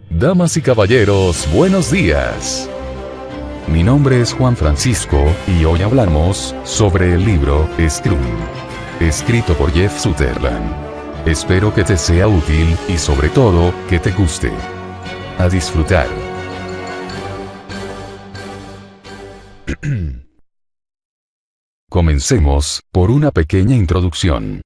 Damas y caballeros, buenos días. Mi nombre es Juan Francisco, y hoy hablamos sobre el libro Scrum, escrito por Jeff Sutherland. Espero que te sea útil, y sobre todo, que te guste. A disfrutar. Comencemos por una pequeña introducción.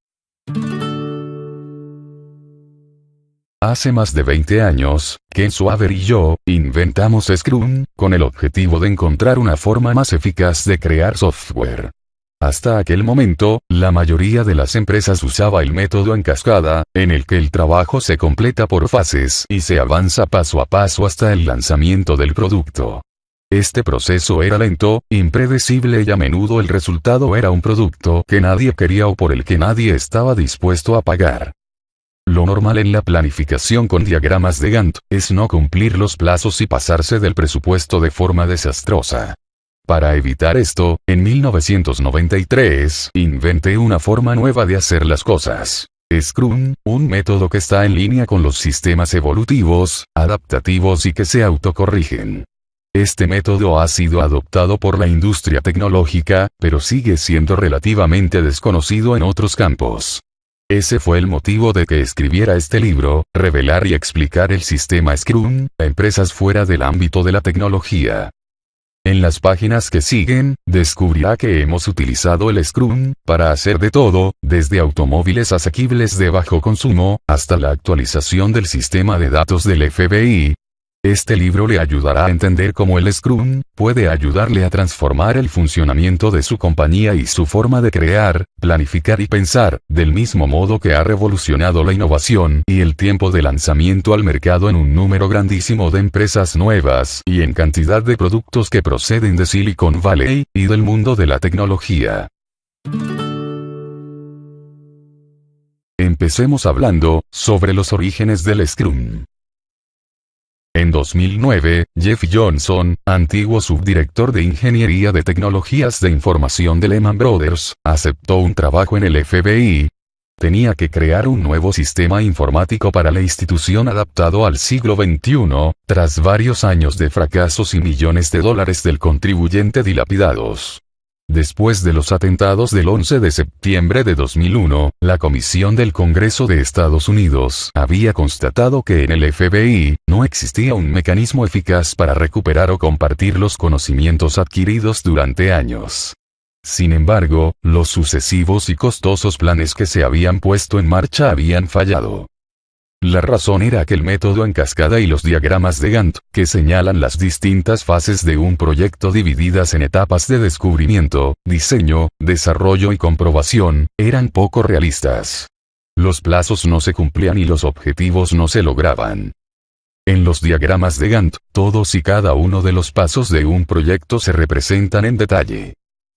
Hace más de 20 años, Ken Swaber y yo inventamos Scrum, con el objetivo de encontrar una forma más eficaz de crear software. Hasta aquel momento, la mayoría de las empresas usaba el método en cascada, en el que el trabajo se completa por fases y se avanza paso a paso hasta el lanzamiento del producto. Este proceso era lento, impredecible y a menudo el resultado era un producto que nadie quería o por el que nadie estaba dispuesto a pagar. Lo normal en la planificación con diagramas de Gantt es no cumplir los plazos y pasarse del presupuesto de forma desastrosa. Para evitar esto, en 1993, inventé una forma nueva de hacer las cosas. Scrum, un método que está en línea con los sistemas evolutivos, adaptativos y que se autocorrigen. Este método ha sido adoptado por la industria tecnológica, pero sigue siendo relativamente desconocido en otros campos. Ese fue el motivo de que escribiera este libro, revelar y explicar el sistema Scrum a empresas fuera del ámbito de la tecnología. En las páginas que siguen, descubrirá que hemos utilizado el Scrum para hacer de todo, desde automóviles asequibles de bajo consumo, hasta la actualización del sistema de datos del FBI. Este libro le ayudará a entender cómo el Scrum puede ayudarle a transformar el funcionamiento de su compañía y su forma de crear, planificar y pensar, del mismo modo que ha revolucionado la innovación y el tiempo de lanzamiento al mercado en un número grandísimo de empresas nuevas y en cantidad de productos que proceden de Silicon Valley y del mundo de la tecnología. Empecemos hablando sobre los orígenes del Scrum. En 2009, Jeff Johnson, antiguo subdirector de Ingeniería de Tecnologías de Información de Lehman Brothers, aceptó un trabajo en el FBI. Tenía que crear un nuevo sistema informático para la institución adaptado al siglo XXI, tras varios años de fracasos y millones de dólares del contribuyente dilapidados. Después de los atentados del 11 de septiembre de 2001, la Comisión del Congreso de Estados Unidos había constatado que en el FBI no existía un mecanismo eficaz para recuperar o compartir los conocimientos adquiridos durante años. Sin embargo, los sucesivos y costosos planes que se habían puesto en marcha habían fallado. La razón era que el método en cascada y los diagramas de Gantt, que señalan las distintas fases de un proyecto divididas en etapas de descubrimiento, diseño, desarrollo y comprobación, eran poco realistas. Los plazos no se cumplían y los objetivos no se lograban. En los diagramas de Gantt, todos y cada uno de los pasos de un proyecto se representan en detalle.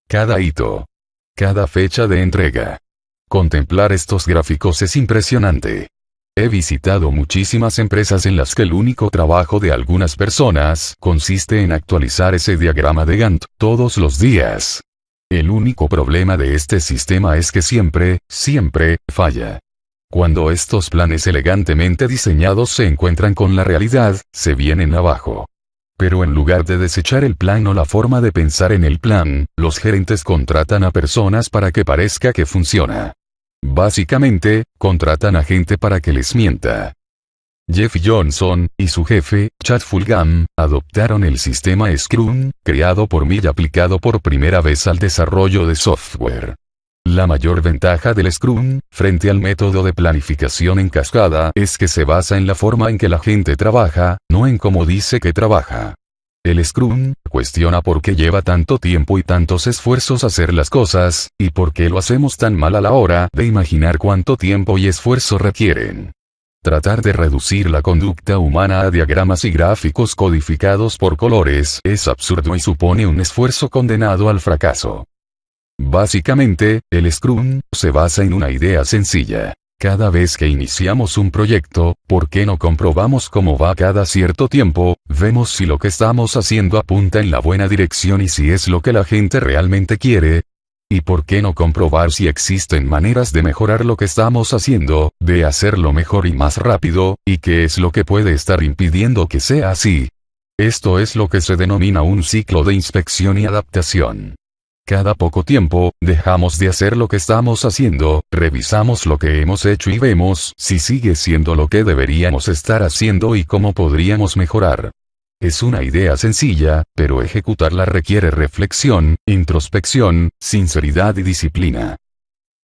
Cada hito. Cada fecha de entrega. Contemplar estos gráficos es impresionante. He visitado muchísimas empresas en las que el único trabajo de algunas personas consiste en actualizar ese diagrama de Gantt todos los días. El único problema de este sistema es que siempre falla. Cuando estos planes elegantemente diseñados se encuentran con la realidad, se vienen abajo. Pero en lugar de desechar el plan o la forma de pensar en el plan, los gerentes contratan a personas para que parezca que funciona. Básicamente, contratan a gente para que les mienta. Jeff Johnson y su jefe, Chad Fulgham, adoptaron el sistema Scrum, creado por mí y aplicado por primera vez al desarrollo de software. La mayor ventaja del Scrum, frente al método de planificación en cascada, es que se basa en la forma en que la gente trabaja, no en cómo dice que trabaja. El Scrum cuestiona por qué lleva tanto tiempo y tantos esfuerzos hacer las cosas, y por qué lo hacemos tan mal a la hora de imaginar cuánto tiempo y esfuerzo requieren. Tratar de reducir la conducta humana a diagramas y gráficos codificados por colores es absurdo y supone un esfuerzo condenado al fracaso. Básicamente, el Scrum se basa en una idea sencilla. Cada vez que iniciamos un proyecto, ¿por qué no comprobamos cómo va cada cierto tiempo? Vemos si lo que estamos haciendo apunta en la buena dirección y si es lo que la gente realmente quiere. ¿Y por qué no comprobar si existen maneras de mejorar lo que estamos haciendo, de hacerlo mejor y más rápido, y qué es lo que puede estar impidiendo que sea así? Esto es lo que se denomina un ciclo de inspección y adaptación. Cada poco tiempo, dejamos de hacer lo que estamos haciendo, revisamos lo que hemos hecho y vemos si sigue siendo lo que deberíamos estar haciendo y cómo podríamos mejorar. Es una idea sencilla, pero ejecutarla requiere reflexión, introspección, sinceridad y disciplina.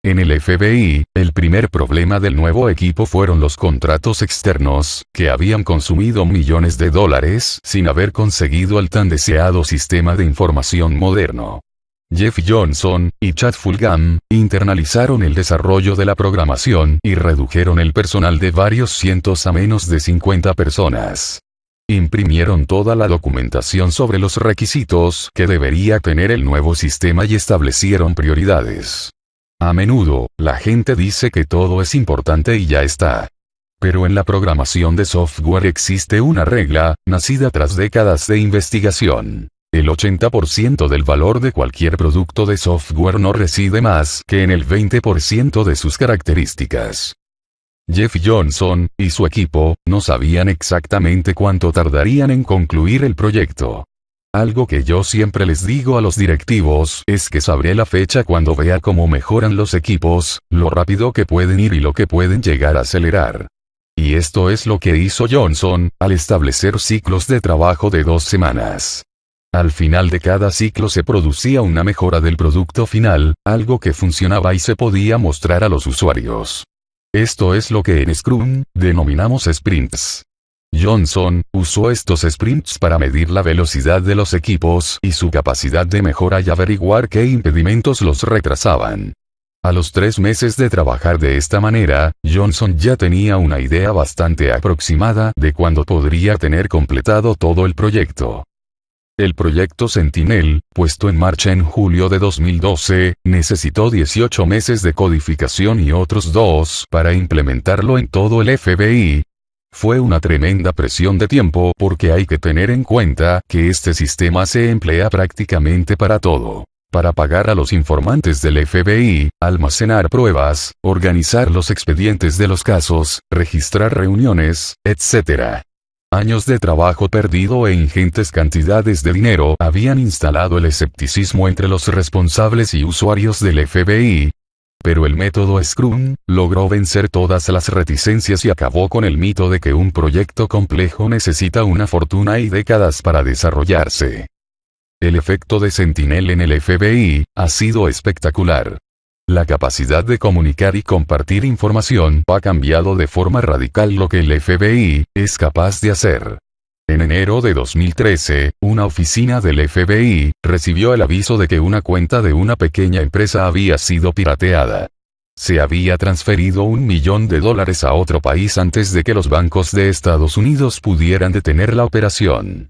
En el FBI, el primer problema del nuevo equipo fueron los contratos externos, que habían consumido millones de dólares sin haber conseguido el tan deseado sistema de información moderno. Jeff Johnson y Chad Fulgham internalizaron el desarrollo de la programación y redujeron el personal de varios cientos a menos de 50 personas. Imprimieron toda la documentación sobre los requisitos que debería tener el nuevo sistema y establecieron prioridades. A menudo, la gente dice que todo es importante y ya está. Pero en la programación de software existe una regla, nacida tras décadas de investigación. El 80% del valor de cualquier producto de software no reside más que en el 20% de sus características. Jeff Johnson y su equipo no sabían exactamente cuánto tardarían en concluir el proyecto. Algo que yo siempre les digo a los directivos es que sabré la fecha cuando vea cómo mejoran los equipos, lo rápido que pueden ir y lo que pueden llegar a acelerar. Y esto es lo que hizo Johnson, al establecer ciclos de trabajo de 2 semanas. Al final de cada ciclo se producía una mejora del producto final, algo que funcionaba y se podía mostrar a los usuarios. Esto es lo que en Scrum denominamos sprints. Johnson usó estos sprints para medir la velocidad de los equipos y su capacidad de mejora y averiguar qué impedimentos los retrasaban. A los 3 meses de trabajar de esta manera, Johnson ya tenía una idea bastante aproximada de cuándo podría tener completado todo el proyecto. El proyecto Sentinel, puesto en marcha en julio de 2012, necesitó 18 meses de codificación y otros 2 para implementarlo en todo el FBI. Fue una tremenda presión de tiempo porque hay que tener en cuenta que este sistema se emplea prácticamente para todo. Para pagar a los informantes del FBI, almacenar pruebas, organizar los expedientes de los casos, registrar reuniones, etc. Años de trabajo perdido e ingentes cantidades de dinero habían instalado el escepticismo entre los responsables y usuarios del FBI. Pero el método Scrum logró vencer todas las reticencias y acabó con el mito de que un proyecto complejo necesita una fortuna y décadas para desarrollarse. El efecto de Sentinel en el FBI ha sido espectacular. La capacidad de comunicar y compartir información ha cambiado de forma radical lo que el FBI es capaz de hacer. En enero de 2013, una oficina del FBI recibió el aviso de que una cuenta de una pequeña empresa había sido pirateada. Se había transferido $1 millón a otro país antes de que los bancos de Estados Unidos pudieran detener la operación.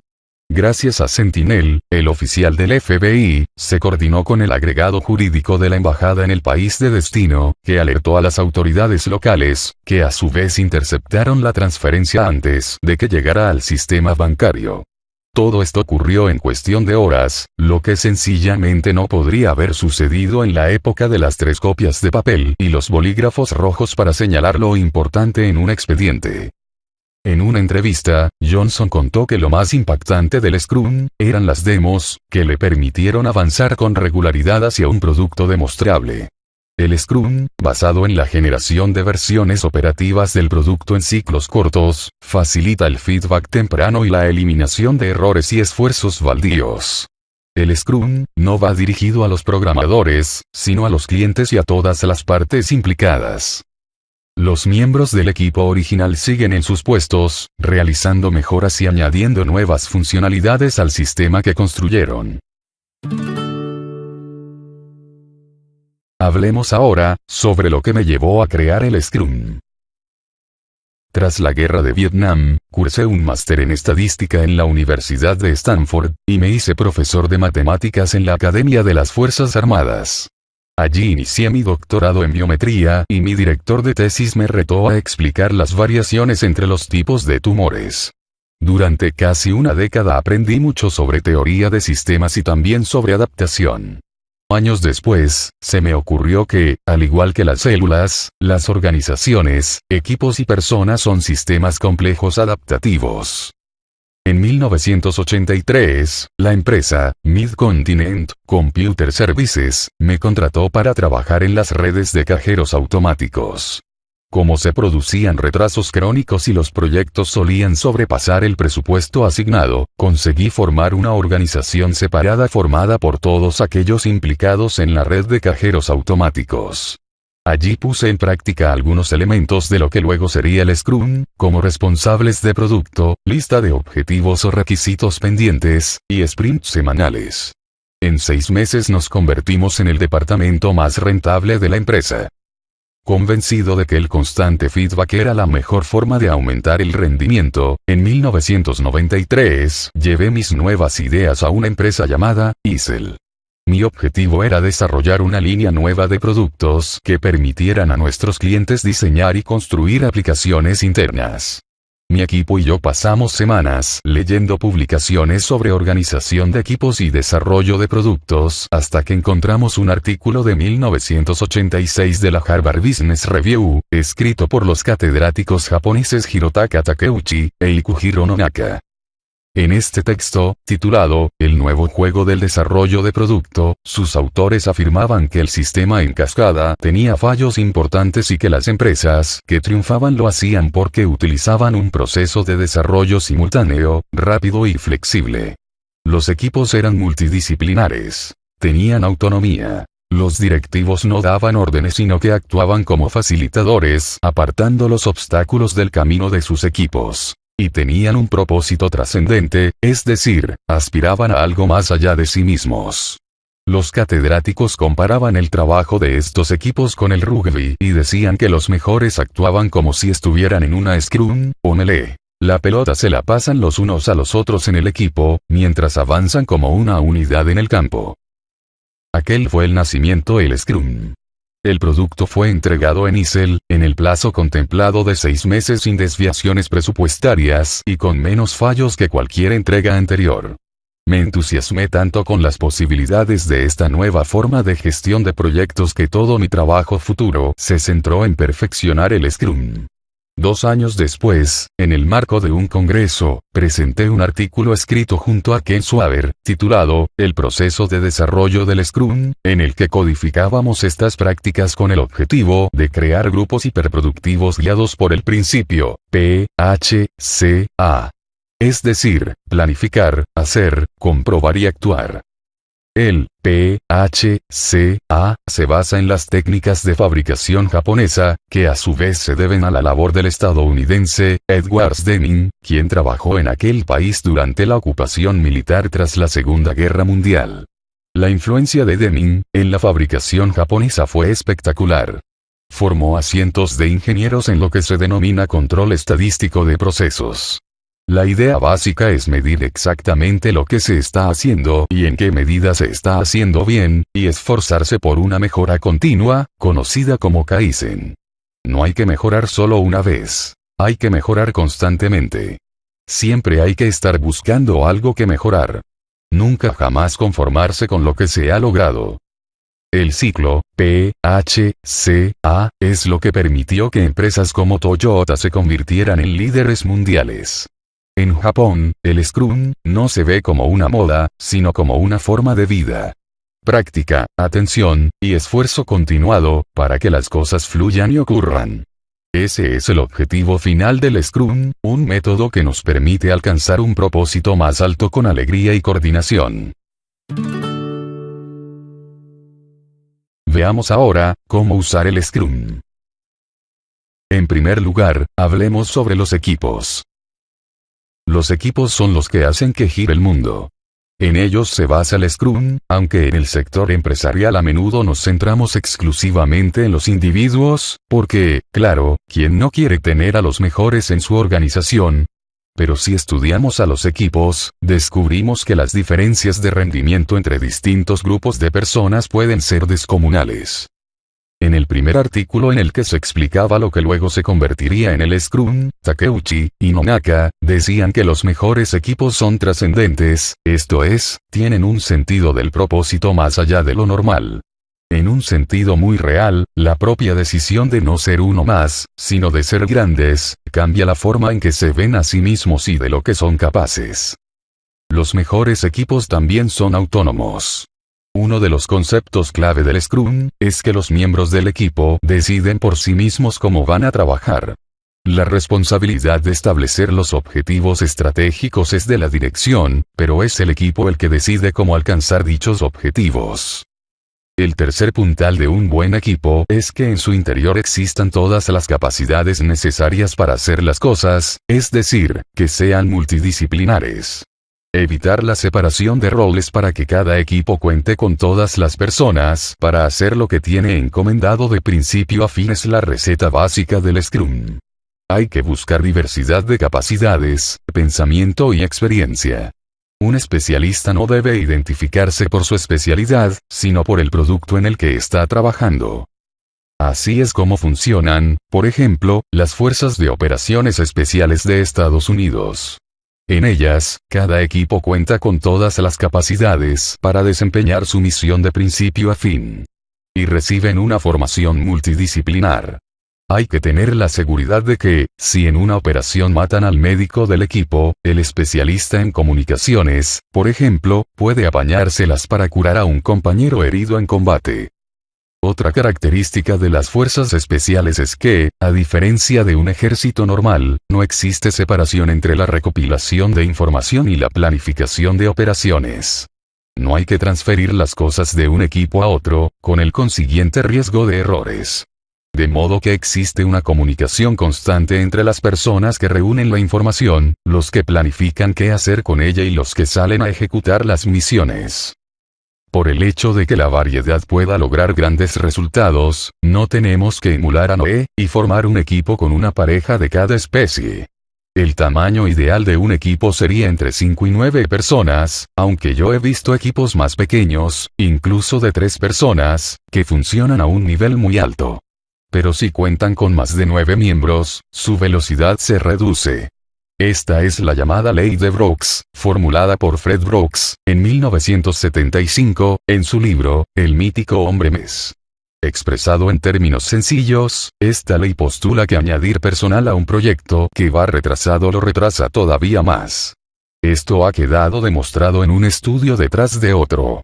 Gracias a Sentinel, el oficial del FBI se coordinó con el agregado jurídico de la embajada en el país de destino, que alertó a las autoridades locales, que a su vez interceptaron la transferencia antes de que llegara al sistema bancario. Todo esto ocurrió en cuestión de horas, lo que sencillamente no podría haber sucedido en la época de las 3 copias de papel y los bolígrafos rojos para señalar lo importante en un expediente. En una entrevista, Johnson contó que lo más impactante del Scrum eran las demos, que le permitieron avanzar con regularidad hacia un producto demostrable. El Scrum, basado en la generación de versiones operativas del producto en ciclos cortos, facilita el feedback temprano y la eliminación de errores y esfuerzos baldíos. El Scrum no va dirigido a los programadores, sino a los clientes y a todas las partes implicadas. Los miembros del equipo original siguen en sus puestos, realizando mejoras y añadiendo nuevas funcionalidades al sistema que construyeron. Hablemos ahora sobre lo que me llevó a crear el Scrum. Tras la guerra de Vietnam, cursé un máster en estadística en la Universidad de Stanford, y me hice profesor de matemáticas en la Academia de las Fuerzas Armadas. Allí inicié mi doctorado en biometría y mi director de tesis me retó a explicar las variaciones entre los tipos de tumores. Durante casi una década aprendí mucho sobre teoría de sistemas y también sobre adaptación. Años después, se me ocurrió que, al igual que las células, las organizaciones, equipos y personas son sistemas complejos adaptativos. En 1983, la empresa, Mid-Continent Computer Services, me contrató para trabajar en las redes de cajeros automáticos. Como se producían retrasos crónicos y los proyectos solían sobrepasar el presupuesto asignado, conseguí formar una organización separada formada por todos aquellos implicados en la red de cajeros automáticos. Allí puse en práctica algunos elementos de lo que luego sería el Scrum, como responsables de producto, lista de objetivos o requisitos pendientes, y sprints semanales. En 6 meses nos convertimos en el departamento más rentable de la empresa. Convencido de que el constante feedback era la mejor forma de aumentar el rendimiento, en 1993 llevé mis nuevas ideas a una empresa llamada Isel. Mi objetivo era desarrollar una línea nueva de productos que permitieran a nuestros clientes diseñar y construir aplicaciones internas. Mi equipo y yo pasamos semanas leyendo publicaciones sobre organización de equipos y desarrollo de productos hasta que encontramos un artículo de 1986 de la Harvard Business Review, escrito por los catedráticos japoneses Hirotaka Takeuchi e Ikuhiro Nonaka. En este texto, titulado, El nuevo juego del desarrollo de producto, sus autores afirmaban que el sistema en cascada tenía fallos importantes y que las empresas que triunfaban lo hacían porque utilizaban un proceso de desarrollo simultáneo, rápido y flexible. Los equipos eran multidisciplinares. Tenían autonomía. Los directivos no daban órdenes sino que actuaban como facilitadores, apartando los obstáculos del camino de sus equipos. Y tenían un propósito trascendente, es decir, aspiraban a algo más allá de sí mismos. Los catedráticos comparaban el trabajo de estos equipos con el rugby y decían que los mejores actuaban como si estuvieran en una scrum, o melee. La pelota se la pasan los unos a los otros en el equipo, mientras avanzan como una unidad en el campo. Aquel fue el nacimiento del Scrum. El producto fue entregado en Isel, en el plazo contemplado de 6 meses sin desviaciones presupuestarias y con menos fallos que cualquier entrega anterior. Me entusiasmé tanto con las posibilidades de esta nueva forma de gestión de proyectos que todo mi trabajo futuro se centró en perfeccionar el Scrum. 2 años después, en el marco de un congreso, presenté un artículo escrito junto a Ken Swaber, titulado, El proceso de desarrollo del Scrum, en el que codificábamos estas prácticas con el objetivo de crear grupos hiperproductivos guiados por el principio, PHCA. Es decir, planificar, hacer, comprobar y actuar. El PHCA se basa en las técnicas de fabricación japonesa, que a su vez se deben a la labor del estadounidense, Edward Deming, quien trabajó en aquel país durante la ocupación militar tras la Segunda Guerra Mundial. La influencia de Deming en la fabricación japonesa fue espectacular. Formó a cientos de ingenieros en lo que se denomina control estadístico de procesos. La idea básica es medir exactamente lo que se está haciendo y en qué medida se está haciendo bien, y esforzarse por una mejora continua, conocida como Kaizen. No hay que mejorar solo una vez. Hay que mejorar constantemente. Siempre hay que estar buscando algo que mejorar. Nunca jamás conformarse con lo que se ha logrado. El ciclo, PHCA, es lo que permitió que empresas como Toyota se convirtieran en líderes mundiales. En Japón, el Scrum no se ve como una moda, sino como una forma de vida. Práctica, atención, y esfuerzo continuado, para que las cosas fluyan y ocurran. Ese es el objetivo final del Scrum, un método que nos permite alcanzar un propósito más alto con alegría y coordinación. Veamos ahora, cómo usar el Scrum. En primer lugar, hablemos sobre los equipos. Los equipos son los que hacen que gire el mundo. En ellos se basa el Scrum, aunque en el sector empresarial a menudo nos centramos exclusivamente en los individuos, porque, claro, ¿quién no quiere tener a los mejores en su organización? Pero si estudiamos a los equipos, descubrimos que las diferencias de rendimiento entre distintos grupos de personas pueden ser descomunales. En el primer artículo en el que se explicaba lo que luego se convertiría en el Scrum, Takeuchi y Nonaka decían que los mejores equipos son trascendentes, esto es, tienen un sentido del propósito más allá de lo normal. En un sentido muy real, la propia decisión de no ser uno más, sino de ser grandes, cambia la forma en que se ven a sí mismos y de lo que son capaces. Los mejores equipos también son autónomos. Uno de los conceptos clave del Scrum es que los miembros del equipo deciden por sí mismos cómo van a trabajar. La responsabilidad de establecer los objetivos estratégicos es de la dirección, pero es el equipo el que decide cómo alcanzar dichos objetivos. El tercer puntal de un buen equipo es que en su interior existan todas las capacidades necesarias para hacer las cosas, es decir, que sean multidisciplinares. Evitar la separación de roles para que cada equipo cuente con todas las personas para hacer lo que tiene encomendado de principio a fin es la receta básica del Scrum. Hay que buscar diversidad de capacidades, pensamiento y experiencia. Un especialista no debe identificarse por su especialidad, sino por el producto en el que está trabajando. Así es como funcionan, por ejemplo, las Fuerzas de Operaciones Especiales de Estados Unidos. En ellas, cada equipo cuenta con todas las capacidades para desempeñar su misión de principio a fin. Y reciben una formación multidisciplinar. Hay que tener la seguridad de que, si en una operación matan al médico del equipo, el especialista en comunicaciones, por ejemplo, puede apañárselas para curar a un compañero herido en combate. Otra característica de las fuerzas especiales es que, a diferencia de un ejército normal, no existe separación entre la recopilación de información y la planificación de operaciones. No hay que transferir las cosas de un equipo a otro, con el consiguiente riesgo de errores. De modo que existe una comunicación constante entre las personas que reúnen la información, los que planifican qué hacer con ella y los que salen a ejecutar las misiones. Por el hecho de que la variedad pueda lograr grandes resultados, no tenemos que emular a Noé, y formar un equipo con una pareja de cada especie. El tamaño ideal de un equipo sería entre 5 y 9 personas, aunque yo he visto equipos más pequeños, incluso de 3 personas, que funcionan a un nivel muy alto. Pero si cuentan con más de 9 miembros, su velocidad se reduce. Esta es la llamada ley de Brooks, formulada por Fred Brooks, en 1975, en su libro, El mítico hombre mes. Expresado en términos sencillos, esta ley postula que añadir personal a un proyecto que va retrasado lo retrasa todavía más. Esto ha quedado demostrado en un estudio detrás de otro.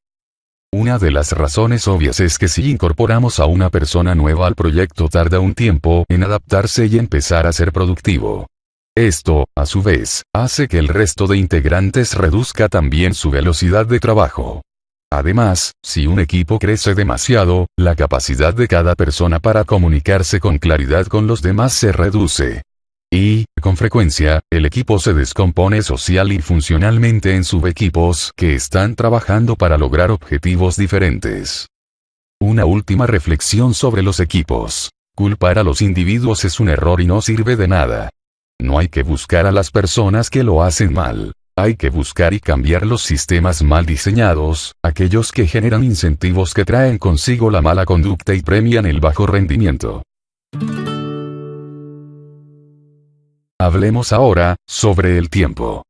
Una de las razones obvias es que si incorporamos a una persona nueva al proyecto tarda un tiempo en adaptarse y empezar a ser productivo. Esto, a su vez, hace que el resto de integrantes reduzca también su velocidad de trabajo. Además, si un equipo crece demasiado, la capacidad de cada persona para comunicarse con claridad con los demás se reduce. Y, con frecuencia, el equipo se descompone social y funcionalmente en subequipos que están trabajando para lograr objetivos diferentes. Una última reflexión sobre los equipos. Culpar a los individuos es un error y no sirve de nada. No hay que buscar a las personas que lo hacen mal. Hay que buscar y cambiar los sistemas mal diseñados, aquellos que generan incentivos que traen consigo la mala conducta y premian el bajo rendimiento. Hablemos ahora sobre el tiempo.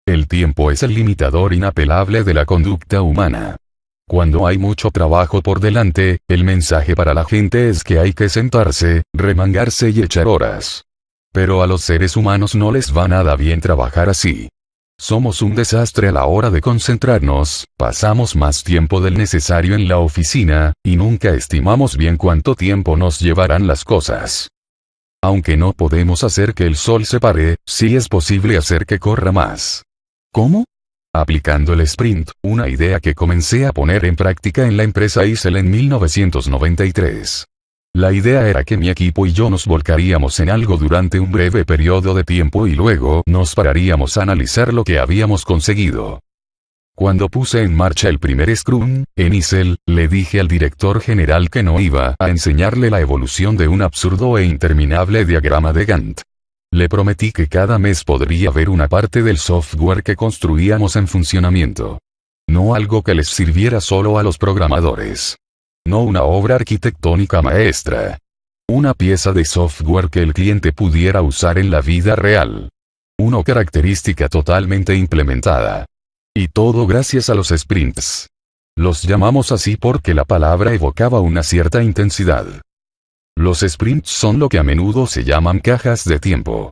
El tiempo es el limitador inapelable de la conducta humana. Cuando hay mucho trabajo por delante, el mensaje para la gente es que hay que sentarse, remangarse y echar horas. Pero a los seres humanos no les va nada bien trabajar así. Somos un desastre a la hora de concentrarnos, pasamos más tiempo del necesario en la oficina, y nunca estimamos bien cuánto tiempo nos llevarán las cosas. Aunque no podemos hacer que el sol se pare, sí es posible hacer que corra más. ¿Cómo? Aplicando el sprint, una idea que comencé a poner en práctica en la empresa Isel en 1993. La idea era que mi equipo y yo nos volcaríamos en algo durante un breve periodo de tiempo y luego nos pararíamos a analizar lo que habíamos conseguido. Cuando puse en marcha el primer Scrum, en Isel, le dije al director general que no iba a enseñarle la evolución de un absurdo e interminable diagrama de Gantt. Le prometí que cada mes podría ver una parte del software que construíamos en funcionamiento. No algo que les sirviera solo a los programadores. No una obra arquitectónica maestra. Una pieza de software que el cliente pudiera usar en la vida real. Una característica totalmente implementada. Y todo gracias a los sprints. Los llamamos así porque la palabra evocaba una cierta intensidad. Los sprints son lo que a menudo se llaman cajas de tiempo.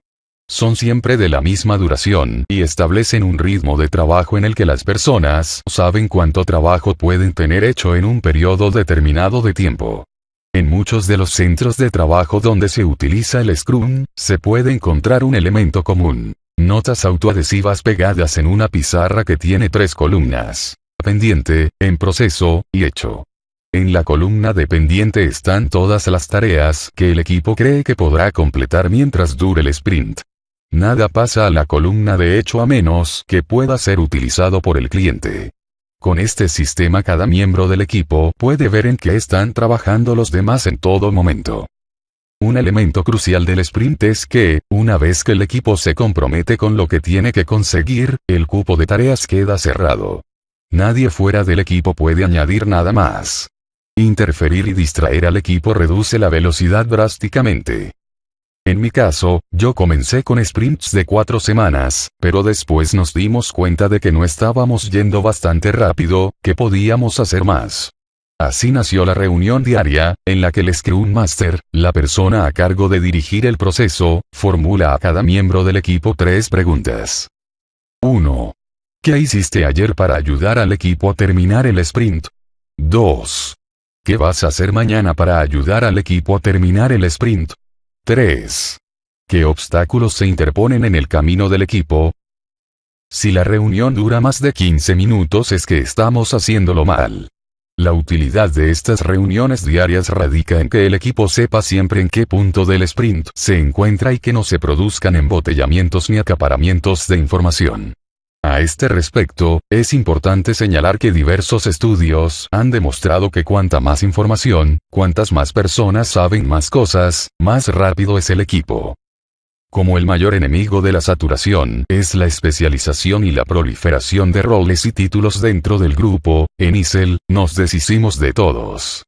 Son siempre de la misma duración y establecen un ritmo de trabajo en el que las personas saben cuánto trabajo pueden tener hecho en un periodo determinado de tiempo. En muchos de los centros de trabajo donde se utiliza el Scrum, se puede encontrar un elemento común. Notas autoadhesivas pegadas en una pizarra que tiene 3 columnas. Pendiente, en proceso, y hecho. En la columna de pendiente están todas las tareas que el equipo cree que podrá completar mientras dure el sprint. Nada pasa a la columna de hecho a menos que pueda ser utilizado por el cliente. Con este sistema cada miembro del equipo puede ver en qué están trabajando los demás en todo momento. Un elemento crucial del sprint es que, una vez que el equipo se compromete con lo que tiene que conseguir, el cupo de tareas queda cerrado. Nadie fuera del equipo puede añadir nada más. Interferir y distraer al equipo reduce la velocidad drásticamente. En mi caso, yo comencé con sprints de 4 semanas, pero después nos dimos cuenta de que no estábamos yendo bastante rápido, que podíamos hacer más. Así nació la reunión diaria, en la que el Scrum Master, la persona a cargo de dirigir el proceso, formula a cada miembro del equipo 3 preguntas. 1. ¿Qué hiciste ayer para ayudar al equipo a terminar el sprint? 2. ¿Qué vas a hacer mañana para ayudar al equipo a terminar el sprint? 3. ¿Qué obstáculos se interponen en el camino del equipo? Si la reunión dura más de 15 minutos es que estamos haciéndolo mal. La utilidad de estas reuniones diarias radica en que el equipo sepa siempre en qué punto del sprint se encuentra y que no se produzcan embotellamientos ni acaparamientos de información. A este respecto, es importante señalar que diversos estudios han demostrado que cuanta más información, cuantas más personas saben más cosas, más rápido es el equipo. Como el mayor enemigo de la saturación es la especialización y la proliferación de roles y títulos dentro del grupo, en ISEL, nos deshicimos de todos.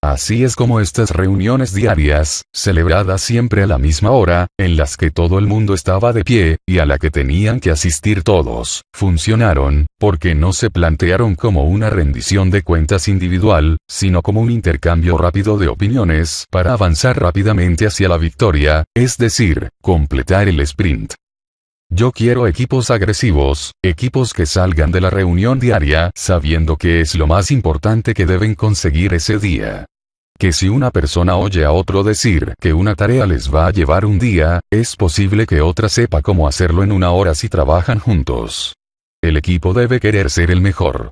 Así es como estas reuniones diarias, celebradas siempre a la misma hora, en las que todo el mundo estaba de pie, y a la que tenían que asistir todos, funcionaron, porque no se plantearon como una rendición de cuentas individual, sino como un intercambio rápido de opiniones para avanzar rápidamente hacia la victoria, es decir, completar el sprint. Yo quiero equipos agresivos, equipos que salgan de la reunión diaria sabiendo qué es lo más importante que deben conseguir ese día. Que si una persona oye a otro decir que una tarea les va a llevar un día, es posible que otra sepa cómo hacerlo en una hora si trabajan juntos. El equipo debe querer ser el mejor.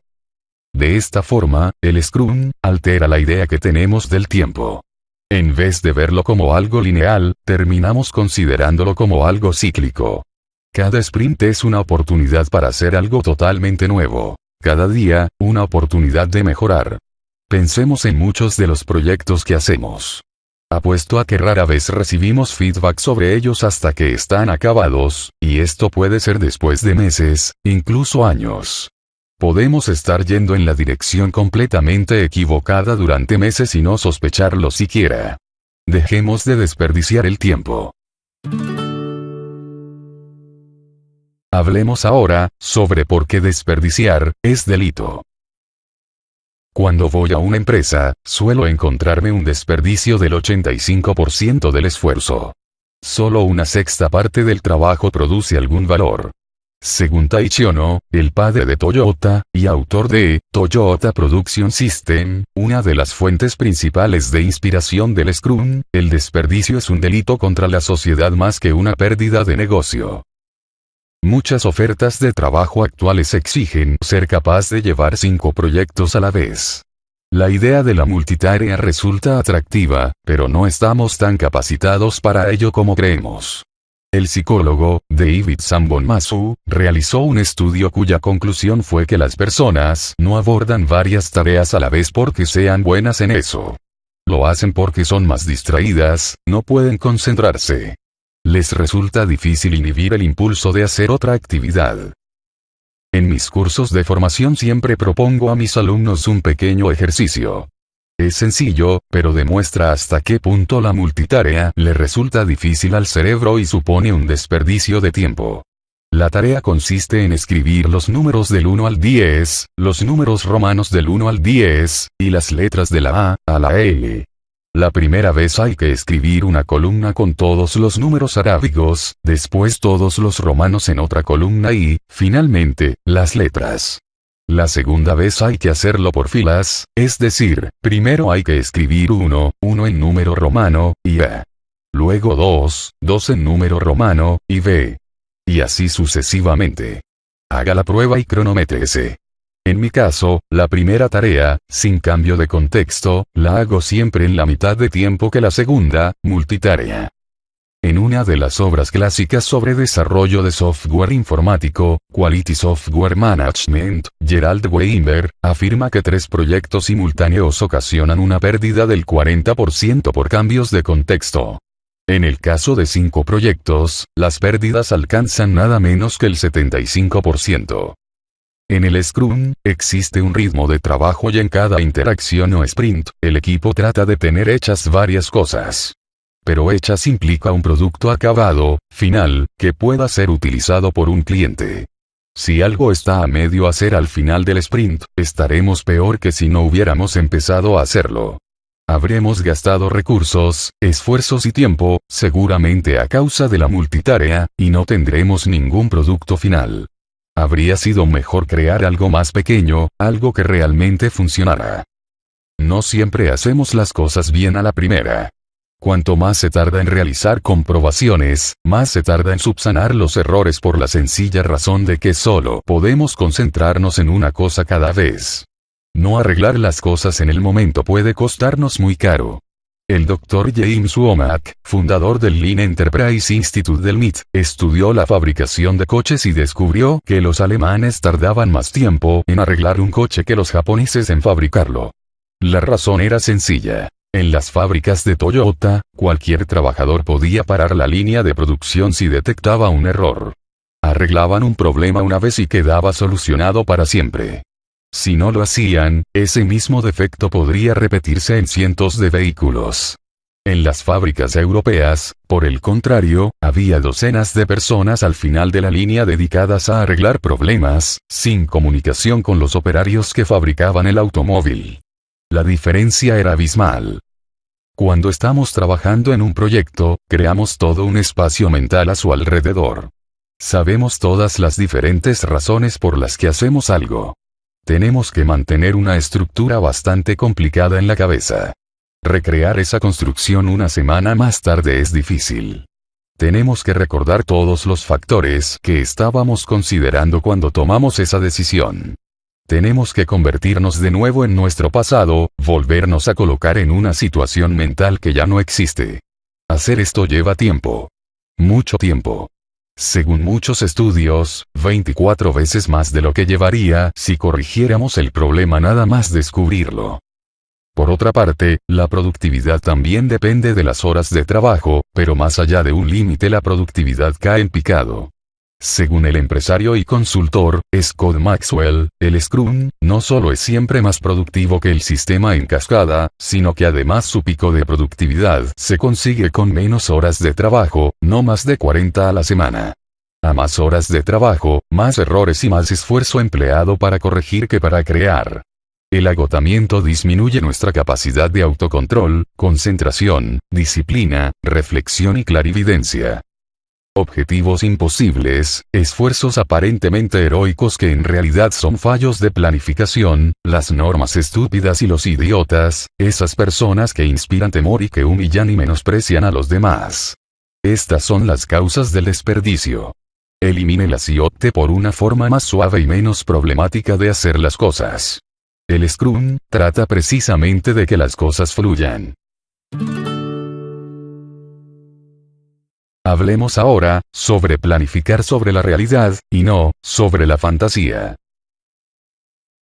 De esta forma, el Scrum altera la idea que tenemos del tiempo. En vez de verlo como algo lineal, terminamos considerándolo como algo cíclico. Cada sprint es una oportunidad para hacer algo totalmente nuevo. Cada día, una oportunidad de mejorar. Pensemos en muchos de los proyectos que hacemos. Apuesto a que rara vez recibimos feedback sobre ellos hasta que están acabados, y esto puede ser después de meses, incluso años. Podemos estar yendo en la dirección completamente equivocada durante meses y no sospecharlo siquiera. Dejemos de desperdiciar el tiempo. Hablemos ahora sobre por qué desperdiciar es delito. Cuando voy a una empresa, suelo encontrarme un desperdicio del 85% del esfuerzo. Solo una sexta parte del trabajo produce algún valor. Según Taiichi Ohno, el padre de Toyota, y autor de Toyota Production System, una de las fuentes principales de inspiración del Scrum, el desperdicio es un delito contra la sociedad más que una pérdida de negocio. Muchas ofertas de trabajo actuales exigen ser capaz de llevar 5 proyectos a la vez. La idea de la multitarea resulta atractiva, pero no estamos tan capacitados para ello como creemos. El psicólogo, David Sambon-Masu, realizó un estudio cuya conclusión fue que las personas no abordan varias tareas a la vez porque sean buenas en eso. Lo hacen porque son más distraídas, no pueden concentrarse. Les resulta difícil inhibir el impulso de hacer otra actividad. En mis cursos de formación siempre propongo a mis alumnos un pequeño ejercicio. Es sencillo, pero demuestra hasta qué punto la multitarea le resulta difícil al cerebro y supone un desperdicio de tiempo. La tarea consiste en escribir los números del 1 al 10, los números romanos del 1 al 10, y las letras de la A a la L. La primera vez hay que escribir una columna con todos los números arábigos, después todos los romanos en otra columna y, finalmente, las letras. La segunda vez hay que hacerlo por filas, es decir, primero hay que escribir 1 en número romano, y A. Luego 2 en número romano, y B. Y así sucesivamente. Haga la prueba y cronométrese. En mi caso, la primera tarea, sin cambio de contexto, la hago siempre en la mitad de tiempo que la segunda, multitarea. En una de las obras clásicas sobre desarrollo de software informático, Quality Software Management, Gerald Weinberg, afirma que 3 proyectos simultáneos ocasionan una pérdida del 40% por cambios de contexto. En el caso de 5 proyectos, las pérdidas alcanzan nada menos que el 75%. En el Scrum, existe un ritmo de trabajo y en cada interacción o sprint, el equipo trata de tener hechas varias cosas. Pero hechas implica un producto acabado, final, que pueda ser utilizado por un cliente. Si algo está a medio hacer al final del sprint, estaremos peor que si no hubiéramos empezado a hacerlo. Habremos gastado recursos, esfuerzos y tiempo, seguramente a causa de la multitarea, y no tendremos ningún producto final. Habría sido mejor crear algo más pequeño, algo que realmente funcionara. No siempre hacemos las cosas bien a la primera. Cuanto más se tarda en realizar comprobaciones, más se tarda en subsanar los errores por la sencilla razón de que solo podemos concentrarnos en una cosa cada vez. No arreglar las cosas en el momento puede costarnos muy caro. El Dr. James Womack, fundador del Lean Enterprise Institute del MIT, estudió la fabricación de coches y descubrió que los alemanes tardaban más tiempo en arreglar un coche que los japoneses en fabricarlo. La razón era sencilla. En las fábricas de Toyota, cualquier trabajador podía parar la línea de producción si detectaba un error. Arreglaban un problema una vez y quedaba solucionado para siempre. Si no lo hacían, ese mismo defecto podría repetirse en cientos de vehículos. En las fábricas europeas, por el contrario, había docenas de personas al final de la línea dedicadas a arreglar problemas, sin comunicación con los operarios que fabricaban el automóvil. La diferencia era abismal. Cuando estamos trabajando en un proyecto, creamos todo un espacio mental a su alrededor. Sabemos todas las diferentes razones por las que hacemos algo. Tenemos que mantener una estructura bastante complicada en la cabeza. Recrear esa construcción una semana más tarde es difícil. Tenemos que recordar todos los factores que estábamos considerando cuando tomamos esa decisión. Tenemos que convertirnos de nuevo en nuestro pasado, volvernos a colocar en una situación mental que ya no existe. Hacer esto lleva tiempo. Mucho tiempo. Según muchos estudios, 24 veces más de lo que llevaría si corrigiéramos el problema nada más descubrirlo. Por otra parte, la productividad también depende de las horas de trabajo, pero más allá de un límite la productividad cae en picado. Según el empresario y consultor, Scott Maxwell, el Scrum, no solo es siempre más productivo que el sistema en cascada, sino que además su pico de productividad se consigue con menos horas de trabajo, no más de 40 a la semana. A más horas de trabajo, más errores y más esfuerzo empleado para corregir que para crear. El agotamiento disminuye nuestra capacidad de autocontrol, concentración, disciplina, reflexión y clarividencia. Objetivos imposibles, esfuerzos aparentemente heroicos que en realidad son fallos de planificación, las normas estúpidas y los idiotas, esas personas que inspiran temor y que humillan y menosprecian a los demás. Estas son las causas del desperdicio. Elimínelas y opte por una forma más suave y menos problemática de hacer las cosas. El Scrum trata precisamente de que las cosas fluyan. Hablemos ahora sobre planificar sobre la realidad, y no sobre la fantasía.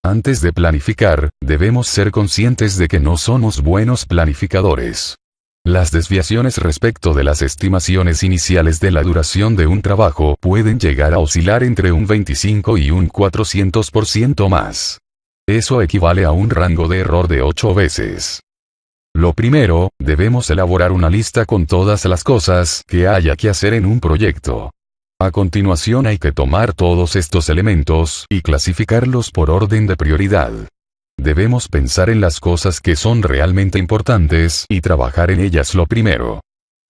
Antes de planificar, debemos ser conscientes de que no somos buenos planificadores. Las desviaciones respecto de las estimaciones iniciales de la duración de un trabajo pueden llegar a oscilar entre un 25 y un 400% más. Eso equivale a un rango de error de 8 veces. Lo primero, debemos elaborar una lista con todas las cosas que haya que hacer en un proyecto. A continuación hay que tomar todos estos elementos y clasificarlos por orden de prioridad. Debemos pensar en las cosas que son realmente importantes y trabajar en ellas lo primero.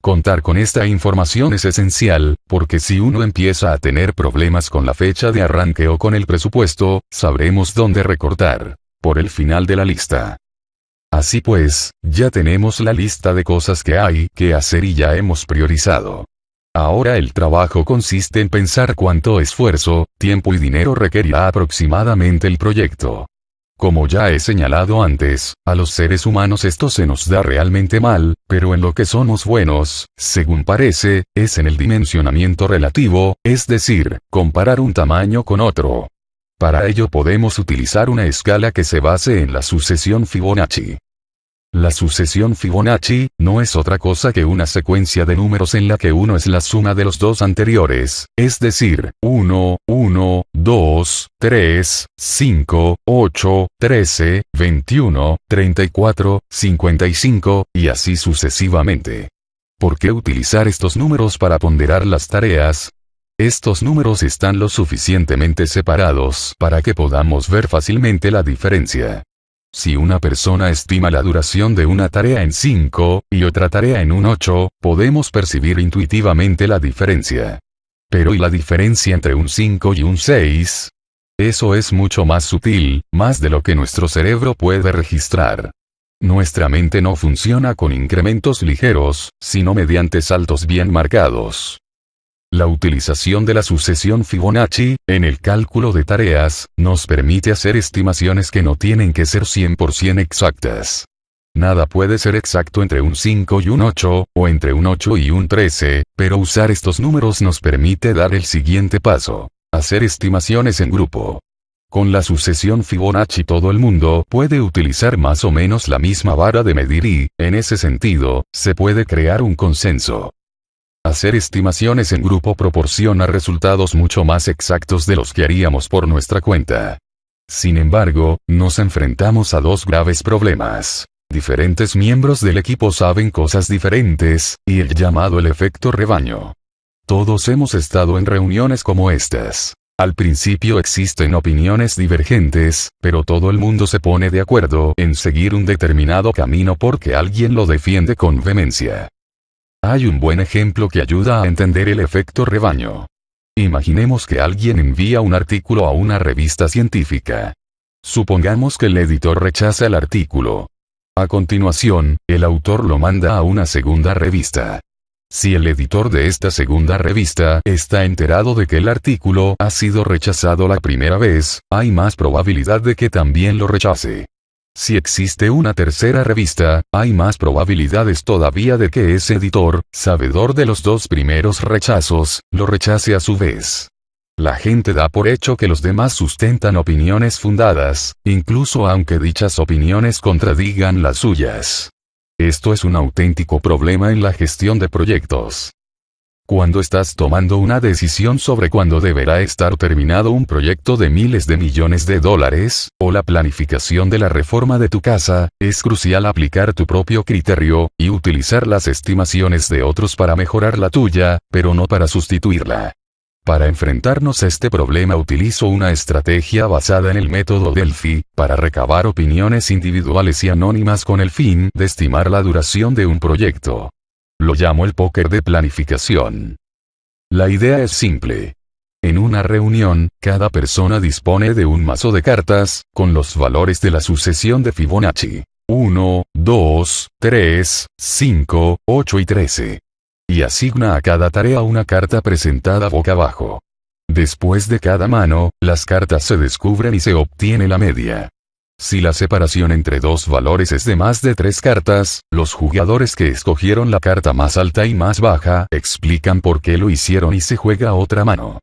Contar con esta información es esencial, porque si uno empieza a tener problemas con la fecha de arranque o con el presupuesto, sabremos dónde recortar. Por el final de la lista. Así pues, ya tenemos la lista de cosas que hay que hacer y ya hemos priorizado. Ahora el trabajo consiste en pensar cuánto esfuerzo, tiempo y dinero requerirá aproximadamente el proyecto. Como ya he señalado antes, a los seres humanos esto se nos da realmente mal, pero en lo que somos buenos, según parece, es en el dimensionamiento relativo, es decir, comparar un tamaño con otro. Para ello podemos utilizar una escala que se base en la sucesión Fibonacci. La sucesión Fibonacci no es otra cosa que una secuencia de números en la que 1 es la suma de los dos anteriores, es decir, 1, 1, 2, 3, 5, 8, 13, 21, 34, 55, y así sucesivamente. ¿Por qué utilizar estos números para ponderar las tareas? Estos números están lo suficientemente separados para que podamos ver fácilmente la diferencia. Si una persona estima la duración de una tarea en 5, y otra tarea en un 8, podemos percibir intuitivamente la diferencia. Pero ¿y la diferencia entre un 5 y un 6? Eso es mucho más sutil, más de lo que nuestro cerebro puede registrar. Nuestra mente no funciona con incrementos ligeros, sino mediante saltos bien marcados. La utilización de la sucesión Fibonacci, en el cálculo de tareas, nos permite hacer estimaciones que no tienen que ser 100% exactas. Nada puede ser exacto entre un 5 y un 8, o entre un 8 y un 13, pero usar estos números nos permite dar el siguiente paso: hacer estimaciones en grupo. Con la sucesión Fibonacci todo el mundo puede utilizar más o menos la misma vara de medir y, en ese sentido, se puede crear un consenso. Hacer estimaciones en grupo proporciona resultados mucho más exactos de los que haríamos por nuestra cuenta. Sin embargo, nos enfrentamos a dos graves problemas. Diferentes miembros del equipo saben cosas diferentes, y el llamado el efecto rebaño. Todos hemos estado en reuniones como estas. Al principio existen opiniones divergentes, pero todo el mundo se pone de acuerdo en seguir un determinado camino porque alguien lo defiende con vehemencia. Hay un buen ejemplo que ayuda a entender el efecto rebaño. Imaginemos que alguien envía un artículo a una revista científica. Supongamos que el editor rechaza el artículo. A continuación, el autor lo manda a una segunda revista. Si el editor de esta segunda revista está enterado de que el artículo ha sido rechazado la primera vez, hay más probabilidad de que también lo rechace. Si existe una tercera revista, hay más probabilidades todavía de que ese editor, sabedor de los dos primeros rechazos, lo rechace a su vez. La gente da por hecho que los demás sustentan opiniones fundadas, incluso aunque dichas opiniones contradigan las suyas. Esto es un auténtico problema en la gestión de proyectos. Cuando estás tomando una decisión sobre cuándo deberá estar terminado un proyecto de miles de millones de dólares, o la planificación de la reforma de tu casa, es crucial aplicar tu propio criterio, y utilizar las estimaciones de otros para mejorar la tuya, pero no para sustituirla. Para enfrentarnos a este problema utilizo una estrategia basada en el método Delphi, para recabar opiniones individuales y anónimas con el fin de estimar la duración de un proyecto. Lo llamo el póker de planificación. La idea es simple. En una reunión, cada persona dispone de un mazo de cartas, con los valores de la sucesión de Fibonacci. 1, 2, 3, 5, 8 y 13. Y asigna a cada tarea una carta presentada boca abajo. Después de cada mano, las cartas se descubren y se obtiene la media. Si la separación entre dos valores es de más de 3 cartas, los jugadores que escogieron la carta más alta y más baja explican por qué lo hicieron y se juega otra mano.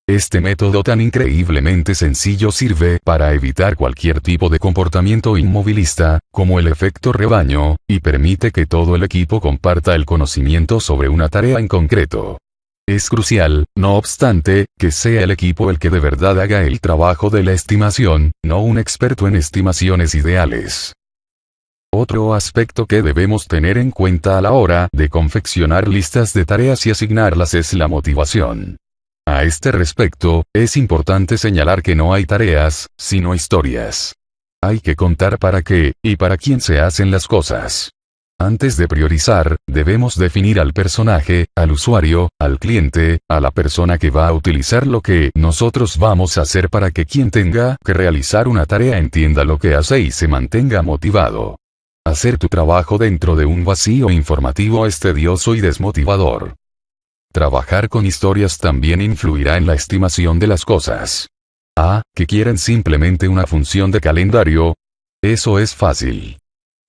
Este método tan increíblemente sencillo sirve para evitar cualquier tipo de comportamiento inmovilista, como el efecto rebaño, y permite que todo el equipo comparta el conocimiento sobre una tarea en concreto. Es crucial, no obstante, que sea el equipo el que de verdad haga el trabajo de la estimación, no un experto en estimaciones ideales. Otro aspecto que debemos tener en cuenta a la hora de confeccionar listas de tareas y asignarlas es la motivación. A este respecto, es importante señalar que no hay tareas, sino historias. Hay que contar para qué, y para quién se hacen las cosas. Antes de priorizar, debemos definir al personaje, al usuario, al cliente, a la persona que va a utilizar lo que nosotros vamos a hacer para que quien tenga que realizar una tarea entienda lo que hace y se mantenga motivado. Hacer tu trabajo dentro de un vacío informativo es tedioso y desmotivador. Trabajar con historias también influirá en la estimación de las cosas. ¿Que quieren simplemente una función de calendario? Eso es fácil.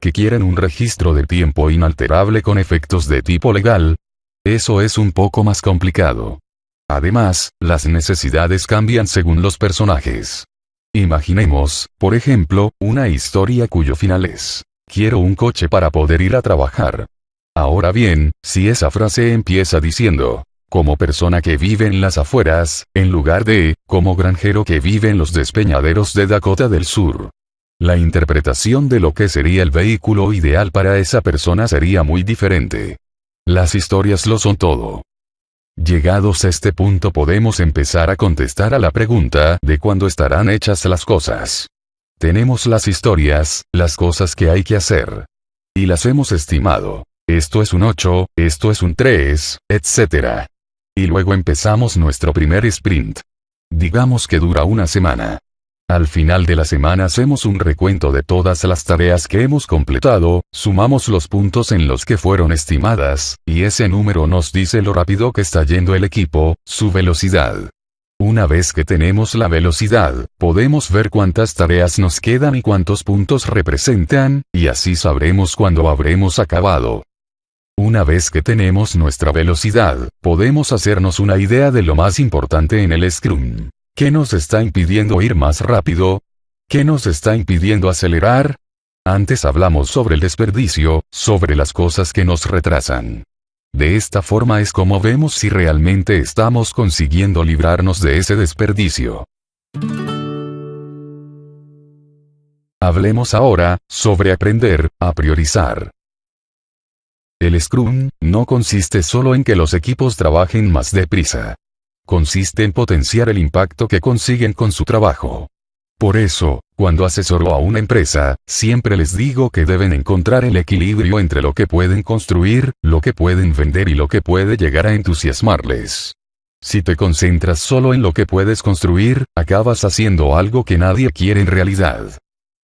¿Que quieren un registro de tiempo inalterable con efectos de tipo legal? Eso es un poco más complicado. Además, las necesidades cambian según los personajes. Imaginemos, por ejemplo, una historia cuyo final es: quiero un coche para poder ir a trabajar. Ahora bien, si esa frase empieza diciendo, como persona que vive en las afueras, en lugar de, como granjero que vive en los despeñaderos de Dakota del Sur, la interpretación de lo que sería el vehículo ideal para esa persona sería muy diferente. Las historias lo son todo. Llegados a este punto podemos empezar a contestar a la pregunta de cuándo estarán hechas las cosas. Tenemos las historias, las cosas que hay que hacer. Y las hemos estimado. Esto es un 8, esto es un 3, etc. Y luego empezamos nuestro primer sprint. Digamos que dura una semana. Al final de la semana hacemos un recuento de todas las tareas que hemos completado, sumamos los puntos en los que fueron estimadas, y ese número nos dice lo rápido que está yendo el equipo, su velocidad. Una vez que tenemos la velocidad, podemos ver cuántas tareas nos quedan y cuántos puntos representan, y así sabremos cuándo habremos acabado. Una vez que tenemos nuestra velocidad, podemos hacernos una idea de lo más importante en el Scrum. ¿Qué nos está impidiendo ir más rápido? ¿Qué nos está impidiendo acelerar? Antes hablamos sobre el desperdicio, sobre las cosas que nos retrasan. De esta forma es como vemos si realmente estamos consiguiendo librarnos de ese desperdicio. Hablemos ahora sobre aprender a priorizar. El Scrum no consiste solo en que los equipos trabajen más deprisa. Consiste en potenciar el impacto que consiguen con su trabajo. Por eso, cuando asesoro a una empresa, siempre les digo que deben encontrar el equilibrio entre lo que pueden construir, lo que pueden vender y lo que puede llegar a entusiasmarles. Si te concentras solo en lo que puedes construir, acabas haciendo algo que nadie quiere en realidad.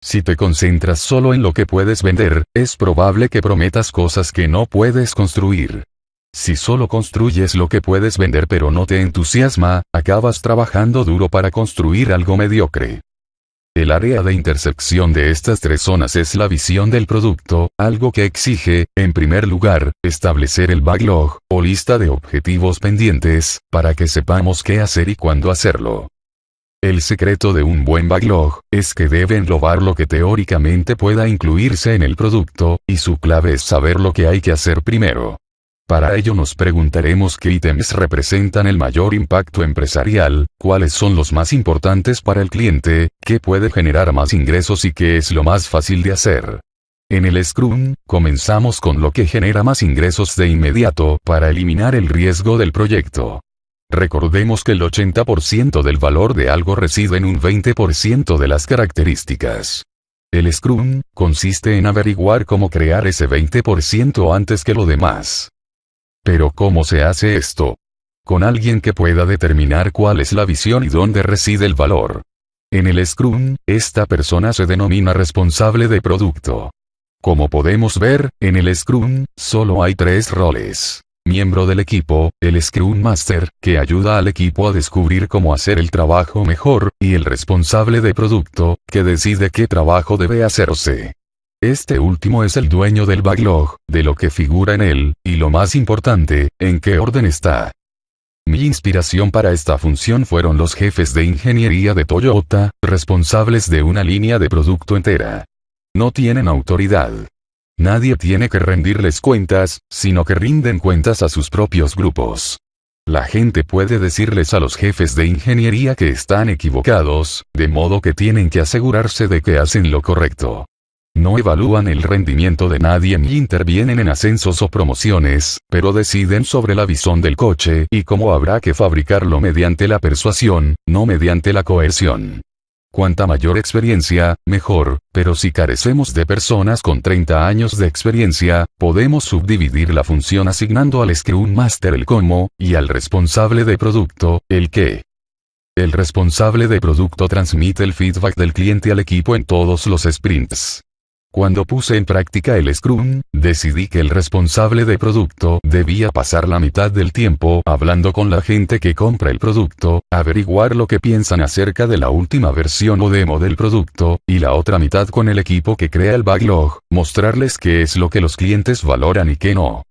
Si te concentras solo en lo que puedes vender, es probable que prometas cosas que no puedes construir. Si solo construyes lo que puedes vender pero no te entusiasma, acabas trabajando duro para construir algo mediocre. El área de intersección de estas tres zonas es la visión del producto, algo que exige, en primer lugar, establecer el backlog, o lista de objetivos pendientes, para que sepamos qué hacer y cuándo hacerlo. El secreto de un buen backlog es que debe englobar lo que teóricamente pueda incluirse en el producto, y su clave es saber lo que hay que hacer primero. Para ello nos preguntaremos qué ítems representan el mayor impacto empresarial, cuáles son los más importantes para el cliente, qué puede generar más ingresos y qué es lo más fácil de hacer. En el Scrum, comenzamos con lo que genera más ingresos de inmediato para eliminar el riesgo del proyecto. Recordemos que el 80% del valor de algo reside en un 20% de las características. El Scrum consiste en averiguar cómo crear ese 20% antes que lo demás. Pero ¿cómo se hace esto? Con alguien que pueda determinar cuál es la visión y dónde reside el valor. En el Scrum, esta persona se denomina responsable de producto. Como podemos ver, en el Scrum, solo hay tres roles. Miembro del equipo, el Scrum Master, que ayuda al equipo a descubrir cómo hacer el trabajo mejor, y el responsable de producto, que decide qué trabajo debe hacerse. Este último es el dueño del backlog, de lo que figura en él, y lo más importante, en qué orden está. Mi inspiración para esta función fueron los jefes de ingeniería de Toyota, responsables de una línea de producto entera. No tienen autoridad. Nadie tiene que rendirles cuentas, sino que rinden cuentas a sus propios grupos. La gente puede decirles a los jefes de ingeniería que están equivocados, de modo que tienen que asegurarse de que hacen lo correcto. No evalúan el rendimiento de nadie ni intervienen en ascensos o promociones, pero deciden sobre la visión del coche y cómo habrá que fabricarlo mediante la persuasión, no mediante la coerción. Cuanta mayor experiencia, mejor, pero si carecemos de personas con 30 años de experiencia, podemos subdividir la función asignando al Scrum Master el cómo, y al responsable de producto, el qué. El responsable de producto transmite el feedback del cliente al equipo en todos los sprints. Cuando puse en práctica el Scrum, decidí que el responsable de producto debía pasar la mitad del tiempo hablando con la gente que compra el producto, averiguar lo que piensan acerca de la última versión o demo del producto, y la otra mitad con el equipo que crea el backlog, mostrarles qué es lo que los clientes valoran y qué no.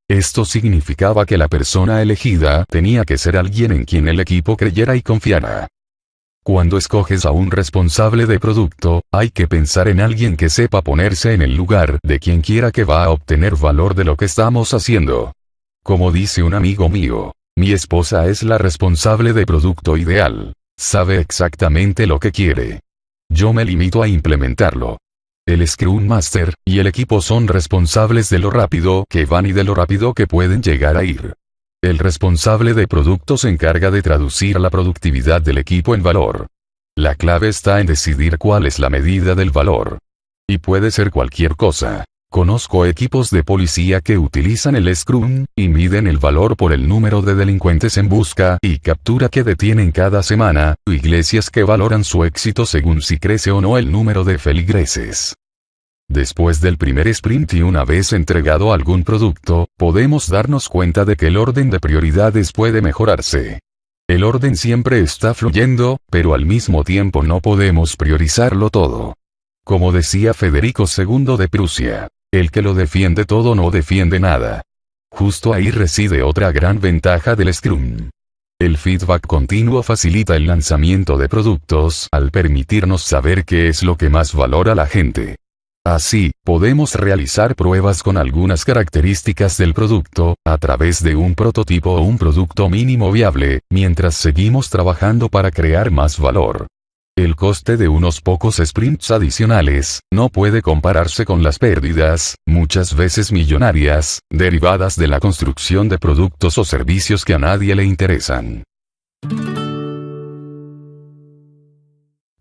Esto significaba que la persona elegida tenía que ser alguien en quien el equipo creyera y confiara. Cuando escoges a un responsable de producto, hay que pensar en alguien que sepa ponerse en el lugar de quien quiera que va a obtener valor de lo que estamos haciendo. Como dice un amigo mío, mi esposa es la responsable de producto ideal. Sabe exactamente lo que quiere. Yo me limito a implementarlo. El Scrum Master y el equipo son responsables de lo rápido que van y de lo rápido que pueden llegar a ir. El responsable de producto se encarga de traducir la productividad del equipo en valor. La clave está en decidir cuál es la medida del valor. Y puede ser cualquier cosa. Conozco equipos de policía que utilizan el Scrum, y miden el valor por el número de delincuentes en busca y captura que detienen cada semana, o iglesias que valoran su éxito según si crece o no el número de feligreses. Después del primer sprint y una vez entregado algún producto, podemos darnos cuenta de que el orden de prioridades puede mejorarse. El orden siempre está fluyendo, pero al mismo tiempo no podemos priorizarlo todo. Como decía Federico II de Prusia, el que lo defiende todo no defiende nada. Justo ahí reside otra gran ventaja del Scrum. El feedback continuo facilita el lanzamiento de productos al permitirnos saber qué es lo que más valora la gente. Así, podemos realizar pruebas con algunas características del producto, a través de un prototipo o un producto mínimo viable, mientras seguimos trabajando para crear más valor. El coste de unos pocos sprints adicionales, no puede compararse con las pérdidas, muchas veces millonarias, derivadas de la construcción de productos o servicios que a nadie le interesan.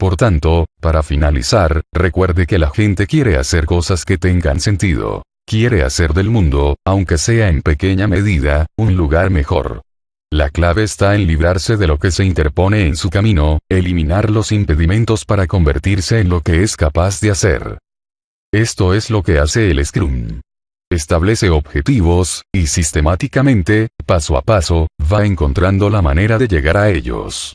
Por tanto, para finalizar, recuerde que la gente quiere hacer cosas que tengan sentido. Quiere hacer del mundo, aunque sea en pequeña medida, un lugar mejor. La clave está en librarse de lo que se interpone en su camino, eliminar los impedimentos para convertirse en lo que es capaz de hacer. Esto es lo que hace el Scrum. Establece objetivos, y sistemáticamente, paso a paso, va encontrando la manera de llegar a ellos.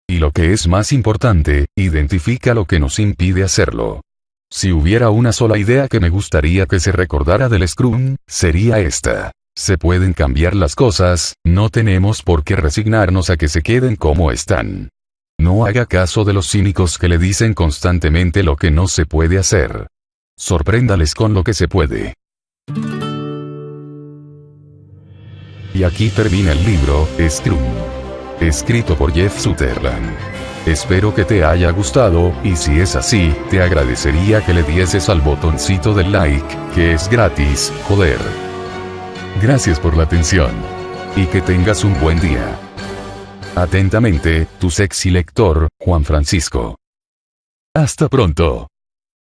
Y lo que es más importante, identifica lo que nos impide hacerlo. Si hubiera una sola idea que me gustaría que se recordara del Scrum, sería esta. Se pueden cambiar las cosas, no tenemos por qué resignarnos a que se queden como están. No haga caso de los cínicos que le dicen constantemente lo que no se puede hacer. Sorpréndales con lo que se puede. Y aquí termina el libro, Scrum. Escrito por Jeff Sutherland. Espero que te haya gustado, y si es así, te agradecería que le dieses al botoncito del like, que es gratis, joder. Gracias por la atención. Y que tengas un buen día. Atentamente, tu sexy lector, Juan Francisco. Hasta pronto.